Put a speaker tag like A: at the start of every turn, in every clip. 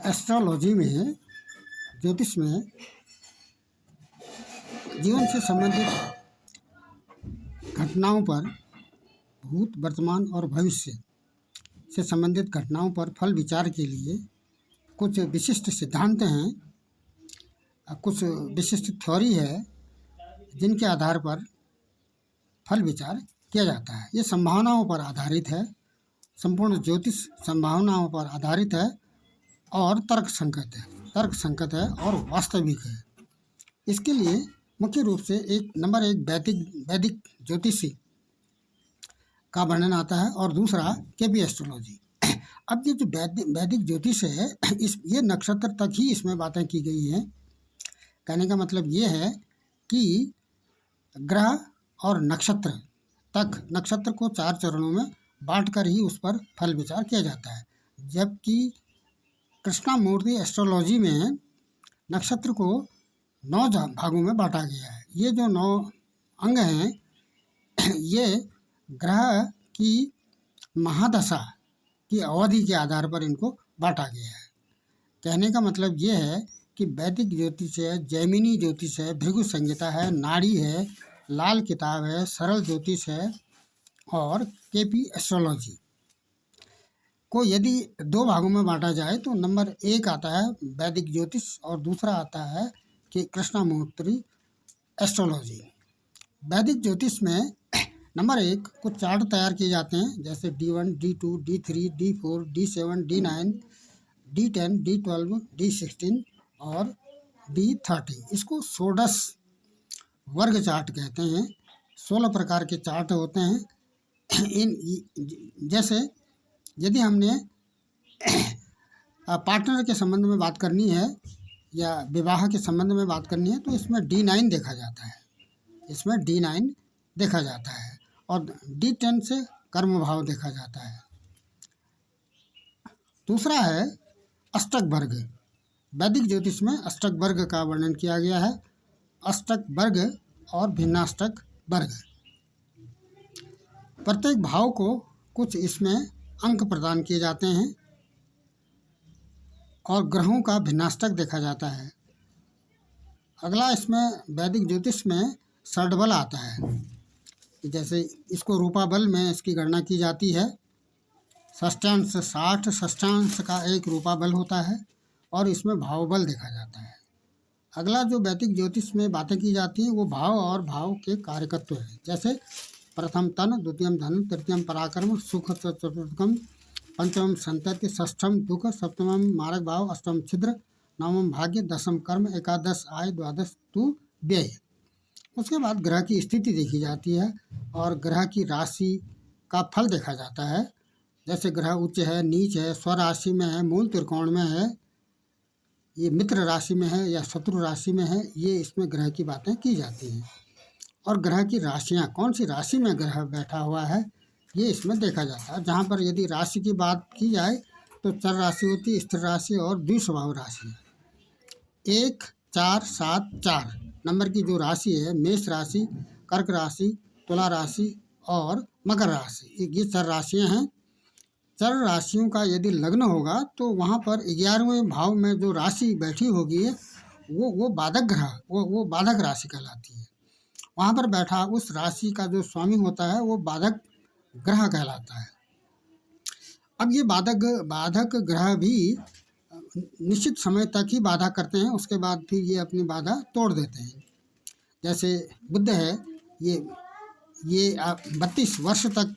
A: Astrology में, ज्योतिष में जीवन से संबंधित घटनाओं पर, भूत, वर्तमान और भविष्य से संबंधित घटनाओं पर फल विचार के लिए कुछ विशिष्ट सिद्धांत हैं, कुछ विशिष्ट थ्योरी है जिनके आधार पर फल विचार किया जाता है। ये संभावनाओं पर आधारित है, संपूर्ण ज्योतिष संभावनाओं पर आधारित है और तर्कसंगत है और वास्तविक है। इसके लिए मुख्य रूप से नंबर एक वैदिक ज्योतिषी का वर्णन आता है और दूसरा केपी एस्ट्रोलॉजी। अब ये जो वैदिक ज्योतिष है, ये नक्षत्र तक ही इसमें बातें की गई हैं। कहने का मतलब ये है कि ग्रह और नक्षत्र को 4 चरणों में बांटकर ही उस पर फल विचार किया जाता है, जबकि कृष्णामूर्ति एस्ट्रोलॉजी में नक्षत्र को 9 भागों में बांटा गया है। ये जो 9 अंग हैं, ये ग्रह की महादशा की अवधि के आधार पर इनको बांटा गया है। कहने का मतलब ये है कि वैदिक ज्योतिष है, जैमिनी ज्योतिष है, भृगु संहिता है, नाड़ी है, लाल किताब है, सरल ज्योतिष है और केपी एस्ट्रोलॉजी को यदि 2 भागों में बांटा जाए तो नंबर 1 आता है वैदिक ज्योतिष और दूसरा आता है कि कृष्णामूर्ति एस्ट्रोलॉजी। वैदिक ज्योतिष में नंबर 1 कुछ चार्ट तैयार किए जाते हैं, जैसे D1, D2, D3, D4, D7, D9, D10, D12, D16 और D13। इसको षोडश वर्ग चार्ट कहते हैं। 16 प्रकार के चार्ट होते हैं। जैसे यदि हमने पार्टनर के संबंध में बात करनी है या विवाह के संबंध में बात करनी है तो इसमें D9 देखा जाता है और D10 से कर्म भाव देखा जाता है। दूसरा है अष्टक वर्ग। वैदिक ज्योतिष में अष्टक वर्ग का वर्णन किया गया है। अष्टक वर्ग और भिन्नाष्टक वर्ग, प्रत्येक भाव को कुछ इसमें अंक प्रदान किए जाते हैं और ग्रहों का भिन्नाष्टक देखा जाता है। अगला इसमें वैदिक ज्योतिष में षड्बल आता है, जैसे इसको रूपा बल में इसकी गणना की जाती है। षष्ठांश 60 षष्ठांश का एक रूपा बल होता है और इसमें भाव बल देखा जाता है। अगला जो वैदिक ज्योतिष में बातें की जाती हैं वो भाव और भाव के कारकत्व है, जैसे प्रथम तन, द्वितीयम धन, तृतीयम पराक्रम, सुख चतुर्थकम, पंचमम संतति, षष्ठम दुख, सप्तमम मारक भाव, अष्टम छिद्र, नवम भाग्य, दसम कर्म, एकादश आय, द्वादश तु व्यय। उसके बाद ग्रह की स्थिति देखी जाती है और ग्रह की राशि का फल देखा जाता है, जैसे ग्रह उच्च है, नीच है, स्वराशि में है, मूल त्रिकोण में है, ये मित्र राशि में है या शत्रु राशि में है, ये इसमें ग्रह की बातें की जाती हैं। और ग्रह की राशियाँ, कौन सी राशि में ग्रह बैठा हुआ है, ये इसमें देखा जाता है। जहाँ पर यदि राशि की बात की जाए तो चर राशि होती है, स्थिर राशि और द्विस्वभाव राशि। 1, 4, 7, 4 नंबर की जो राशि है, मेष राशि, कर्क राशि, तुला राशि और मकर राशि, ये चर राशियाँ हैं। चर राशियों का यदि लग्न होगा तो वहाँ पर 11वें भाव में जो राशि बैठी होगी वो बाधक ग्रह, वो बाधक राशि कहलाती है। वहाँ पर बैठा उस राशि का जो स्वामी होता है वो बाधक ग्रह कहलाता है। अब ये बाधक ग्रह भी निश्चित समय तक ही बाधा करते हैं, उसके बाद फिर ये अपनी बाधा तोड़ देते हैं। जैसे बुध है, ये 32 वर्ष तक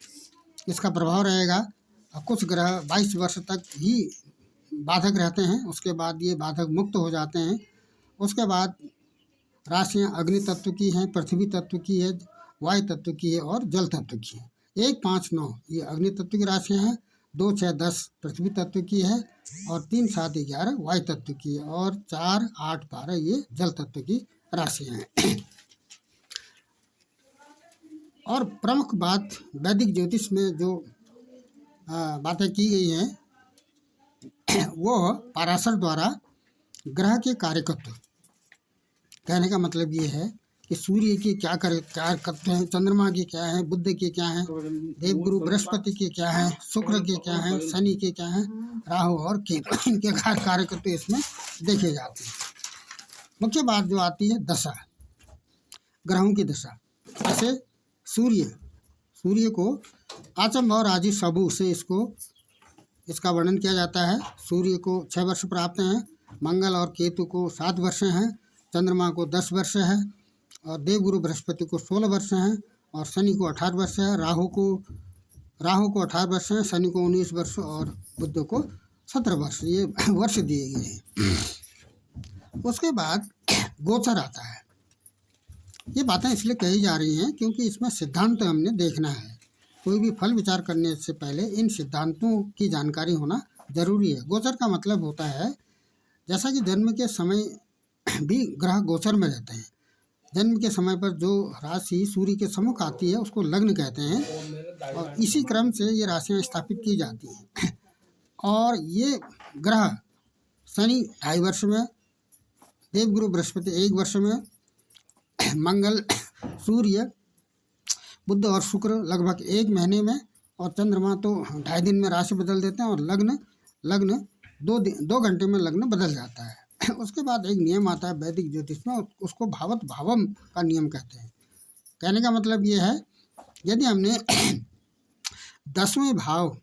A: इसका प्रभाव रहेगा। कुछ ग्रह 22 वर्ष तक ही बाधक रहते हैं, उसके बाद ये बाधक मुक्त हो जाते हैं। उसके बाद राशियाँ अग्नि तत्व की हैं, पृथ्वी तत्व की है, वायु तत्व की है और जल तत्व की है। 1, 5, 9 ये अग्नि तत्व की राशियाँ हैं, 2, 6, 10 पृथ्वी तत्व की है और 3, 7, 11 वायु तत्व की है और 4, 8, 12 ये जल तत्व की राशियाँ हैं। और प्रमुख बात वैदिक ज्योतिष में जो बातें की गई हैं वो पराशर द्वारा ग्रह के कार्यकत्व। कहने का मतलब ये है कि सूर्य के क्या कार्यकत्व हैं, चंद्रमा के क्या हैं, बुध के क्या हैं, देवगुरु बृहस्पति के क्या हैं, शुक्र के क्या हैं, शनि के क्या हैं राहु और केतु इनके कार्य करते इसमें देखे जाते हैं। मुख्य बात जो आती है दशा, ग्रहों की दशा। जैसे सूर्य को आचम और आजी सबू से इसका वर्णन किया जाता है। सूर्य को 6 वर्ष प्राप्त हैं, मंगल और केतु को 7 वर्ष हैं, चंद्रमा को 10 वर्ष है, और देवगुरु बृहस्पति को 16 वर्ष हैं, और शनि को 18 वर्ष है। राहु को 18 वर्ष है, शनि को 19 वर्ष और बुध को 17 वर्ष, ये वर्ष दिए गए हैं। उसके बाद गोचर आता है। ये बातें इसलिए कही जा रही हैं क्योंकि इसमें सिद्धांत हमने देखना है। कोई भी फल विचार करने से पहले इन सिद्धांतों की जानकारी होना जरूरी है। गोचर का मतलब होता है, जैसा कि जन्म के समय भी ग्रह गोचर में रहते हैं। जन्म के समय पर जो राशि सूर्य के सम्मुख आती है उसको लग्न कहते हैं, और इसी क्रम से ये राशियां स्थापित की जाती हैं। और ये ग्रह शनि 2.5 वर्ष में, देवगुरु बृहस्पति 1 वर्ष में, मंगल, सूर्य, बुध और शुक्र लगभग 1 महीने में, और चंद्रमा तो 2.5 दिन में राशि बदल देते हैं, और लग्न 2 घंटे में लग्न बदल जाता है। उसके बाद एक नियम आता है वैदिक ज्योतिष में, उसको भावत भावम का नियम कहते हैं। कहने का मतलब ये है, यदि हमने 10वें भाव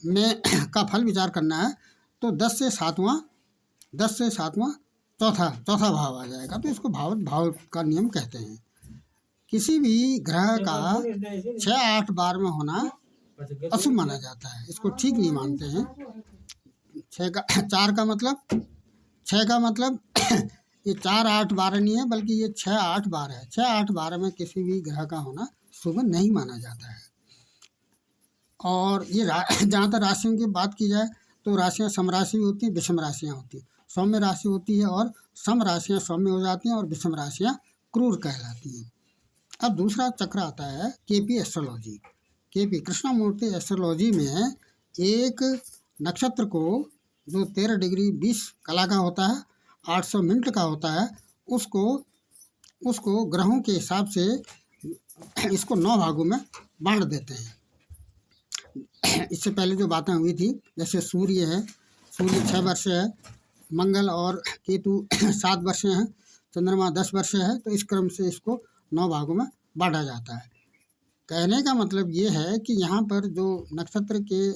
A: में का फल विचार करना है तो 10 से 7वां चौथा भाव आ जाएगा, तो इसको भावत भाव का नियम कहते हैं। किसी भी ग्रह का 6-8 बार में होना अशुभ माना जाता है, इसको ठीक नहीं मानते हैं। 4 का मतलब ये 4-8 बार नहीं है, बल्कि ये 6-8 बार है। 6-8 बार में किसी भी ग्रह का होना शुभ नहीं माना जाता है। और ये जहाँ तक राशियों की बात की जाए तो राशियाँ समराशि होती हैं, विषम राशियाँ होती हैं। सौम्य राशि होती है और सम राशियाँ सौम्य हो जाती हैं, और विषम राशियाँ क्रूर कहलाती हैं। अब दूसरा चक्र आता है KP astrology. KP Krishnamurti astrology में एक नक्षत्र को जो 13 डिग्री 20 कला का होता है, 800 मिनट का होता है, उसको ग्रहों के हिसाब से इसको 9 भागों में बांट देते हैं। इससे पहले जो बातें हुई थी, जैसे सूर्य 6 वर्ष है, मंगल और केतु 7 वर्ष हैं, चंद्रमा 10 वर्ष है, तो इस क्रम से इसको 9 भागों में बांटा जाता है। कहने का मतलब ये है कि यहाँ पर जो नक्षत्र के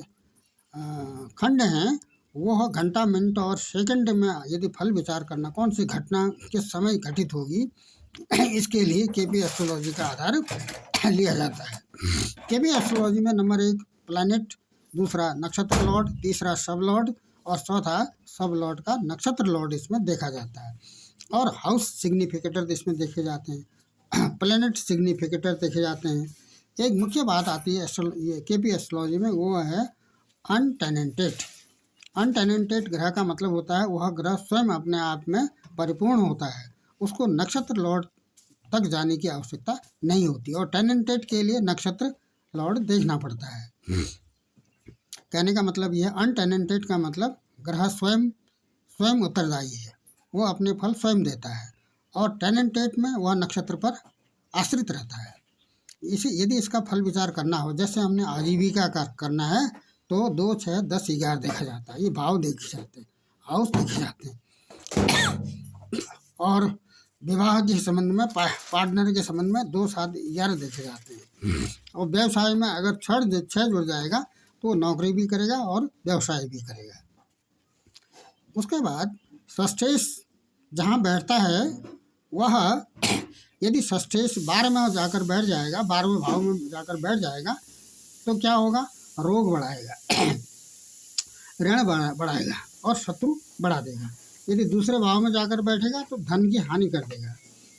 A: खंड हैं वो घंटा, मिनट और सेकंड में यदि फल विचार करना कौन सी घटना किस समय घटित होगी, इसके लिए केपी एस्ट्रोलॉजी का आधार लिया जाता है। केपी एस्ट्रोलॉजी में नंबर 1 प्लैनेट, दूसरा नक्षत्र लॉर्ड, तीसरा सब लॉर्ड, और चौथा सब लॉर्ड का नक्षत्र लॉर्ड इसमें देखा जाता है। और हाउस सिग्निफिकेटर इसमें देखे जाते हैं, प्लैनेट सिग्निफिकेटर देखे जाते हैं। एक मुख्य बात आती है ये केपी एस्ट्रोलॉजी में, वो है अनटेनेंटेड। अनटेनेंटेड ग्रह का मतलब होता है वह ग्रह स्वयं अपने आप में परिपूर्ण होता है, उसको नक्षत्र लॉर्ड तक जाने की आवश्यकता नहीं होती, और टेनेंटेड के लिए नक्षत्र लॉर्ड देखना पड़ता है। कहने का मतलब यह, अनटेनेंटेड का मतलब ग्रह स्वयं उत्तरदायी है, वो अपने फल स्वयं देता है, और टेनेंटेड में वह नक्षत्र पर आश्रित रहता है। यदि इसका फल विचार करना हो, जैसे हमने आजीविका का करना है, तो 2, 6, 10, 11 देखा जाता है। ये भाव देखे जाते हैं, हाउस देखे जाते हैं। और विवाह के संबंध में, पार्टनर के संबंध में 2, 7, 11 देखे जाते हैं। और व्यवसाय में अगर 6 जुड़ जाएगा तो नौकरी भी करेगा और व्यवसाय भी करेगा। उसके बाद षष्ठेश जहाँ बैठता है, वह यदि षष्ठेश 12 में जाकर बैठ जाएगा, 12वें भाव में जाकर बैठ जाएगा, तो क्या होगा, रोग बढ़ाएगा, ऋण बढ़ाएगा और शत्रु बढ़ा देगा। यदि दूसरे भाव में जाकर बैठेगा तो धन की हानि कर देगा।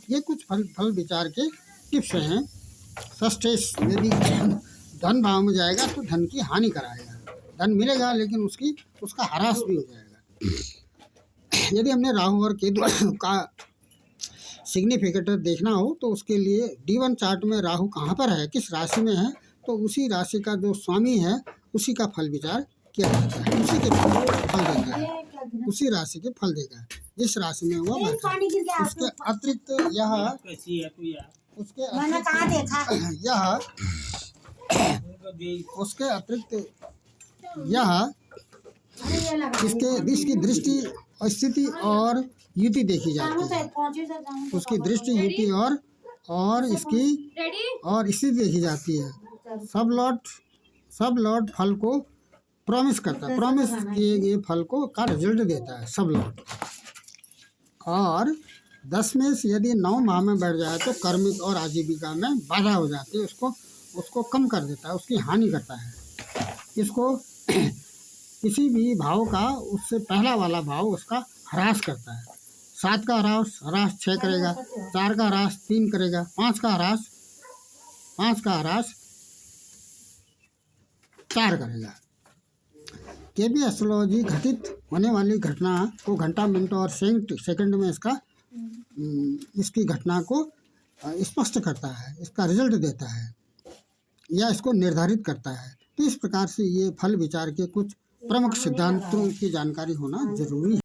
A: ये कुछ फल विचार के टिप्स हैं। षष्ठेश यदि धन भाव में जाएगा तो धन की हानि कराएगा, धन मिलेगा लेकिन उसका ह्रास भी हो जाएगा। यदि हमने राहु और केतु का सिग्निफिकेटर देखना हो तो उसके लिए D1 चार्ट में राहु कहाँ पर है, किस राशि में है, तो उसी राशि का जो स्वामी है उसी का फल विचार किया जाता है, उसी के फल देता है, उसी राशि के फल देगा जिस राशि में वो बैठा है। उसके अतिरिक्त यह इसकी दृष्टि और स्थिति और युति देखी जाती है। उसकी दृष्टि, युति और इसकी और स्थिति देखी जाती है। सब लॉट फल को प्रॉमिस करता है, प्रॉमिस किए गए फल को का रिजल्ट देता है सब लॉट। और 10 में से यदि 9 माह में बढ़ जाए तो कर्मिक और आजीविका में बाधा हो जाती है, उसको कम कर देता है, उसकी हानि करता है। इसको किसी भी भाव का उससे पहला वाला भाव उसका ह्रास करता है। 7 का ह्रास 6 करेगा, 4 का ह्रास 3 करेगा, 5 का ह्रास 4 करेगा। केबी एस्ट्रोलॉजी घटित होने वाली घटना को घंटा, मिनट और सेकंड में इसकी घटना को स्पष्ट करता है, इसका रिजल्ट देता है या इसको निर्धारित करता है। तो इस प्रकार से ये फल विचार के कुछ प्रमुख सिद्धांतों की जानकारी होना जरूरी है।